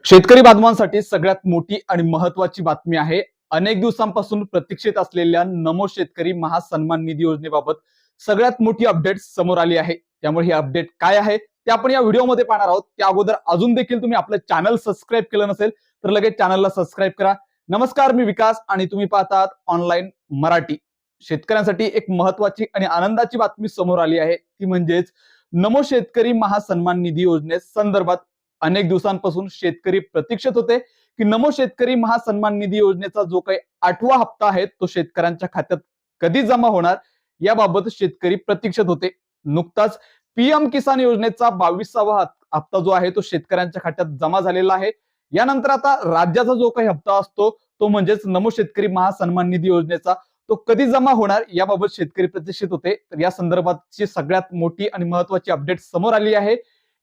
शेतकरी बांधवांसाठी सगळ्यात मोठी आणि महत्वाची बातमी आहे। अनेक दिवसांपासून प्रतीक्षित असलेल्या नमो शेतकरी महासन्मान निधी योजनेबाबत सगळ्यात मोठी अपडेट समोर आली आहे। त्यामुळे ही अपडेट काय आहे ते आपण या व्हिडिओमध्ये पाहणार आहोत। त्या अगोदर अजून देखील तुम्ही आपलं चॅनल सबस्क्राइब केलं नसेल तर लगेच चॅनलला सबस्क्राइब करा। नमस्कार, मी विकास आणि तुम्ही पाहतात ऑनलाईन मराठी। शेतकऱ्यांसाठी एक महत्वाची आणि आनंदाची बातमी समोर आली आहे, ती म्हणजेच नमो शेतकरी महासन्मान निधी योजनेसंदर्भात अनेक दिवसांपासून शेतकरी प्रतीक्षित होते की नमो शेतकरी महासन्मान निधी योजनेचा जो काही 8वा हप्ता आहे तो शेतकऱ्यांच्या खात्यात कधी जमा होणार याबाबत शेतकरी प्रतीक्षित होते। नुकताच पीएम किसान योजनेचा 22वा हप्ता जो आहे तो शेतकऱ्यांच्या खात्यात जमा झालेला आहे। यानंतर आता राज्याचा जो काही हप्ता असतो तो म्हणजेच नमो शेतकरी महासन्मान निधी योजनेचा तो कधी जमा होणार याबाबत शेतकरी प्रतीक्षित होते। तर या संदर्भातची सगळ्यात मोठी आणि महत्वाची अपडेट समोर आली आहे।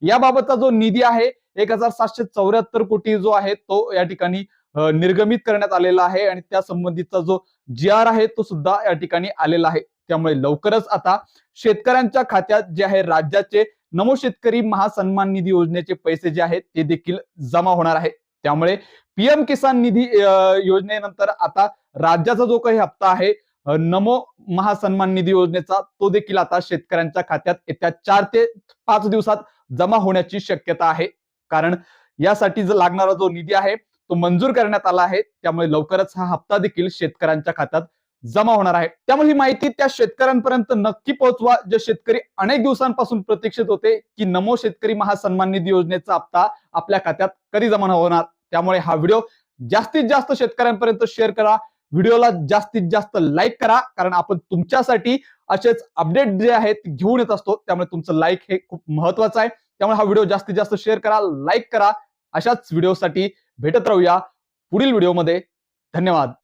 याबाबतचा जो निधी आहे 1774 कोटी जो आहे तो या ठिकाणी निर्गमित करण्यात आलेला आहे आणि त्या संबंधीचा जो GR आहे तो सुद्धा या ठिकाणी आलेला आहे। त्यामुळे लवकरच आता शेतकऱ्यांच्या खात्यात जे आहे राज्याचे नमो शेतकरी महासन्मान निधी योजनेचे पैसे जे आहेत ते देखील जमा होणार आहे। त्यामुळे पीएम किसान निधी योजनेनंतर आता राज्याचा जो काही हप्ता आहे नमो महासन्मान निधी योजनेचा तो देखील आता शेतकऱ्यांच्या खात्यात येत्या 4 ते 5 दिवसात जमा होण्याची शक्यता आहे। कारण यासाठी जो लागणारा जो निधी आहे तो मंजूर करण्यात आला आहे। त्यामुळे लवकरच हा हप्ता देखील शेतकऱ्यांच्या खात्यात जमा होणार आहे। त्यामुळे ही माहिती त्या शेतकऱ्यांपर्यंत नक्की पोहोचवा जे शेतकरी अनेक दिवसांपासून प्रतीक्षित होते की नमो शेतकरी महासन्मान निधी योजनेचा हप्ता आपल्या खात्यात कधी जमा होणार। त्यामुळे हा व्हिडिओ जास्तीत जास्त शेतकऱ्यांपर्यंत शेअर करा, व्हिडिओला जास्तीत जास्त लाईक करा, कारण आपण तुमच्यासाठी असेच अपडेट जे आहेत घेऊन येत असतो। त्यामुळे तुमचं लाईक हे खूप महत्वाचं आहे। त्यामुळे हा व्हिडिओ जास्तीत जास्त शेअर करा, लाईक करा। अशाच व्हिडिओसाठी भेटत राहूया पुढील व्हिडिओमध्ये। धन्यवाद।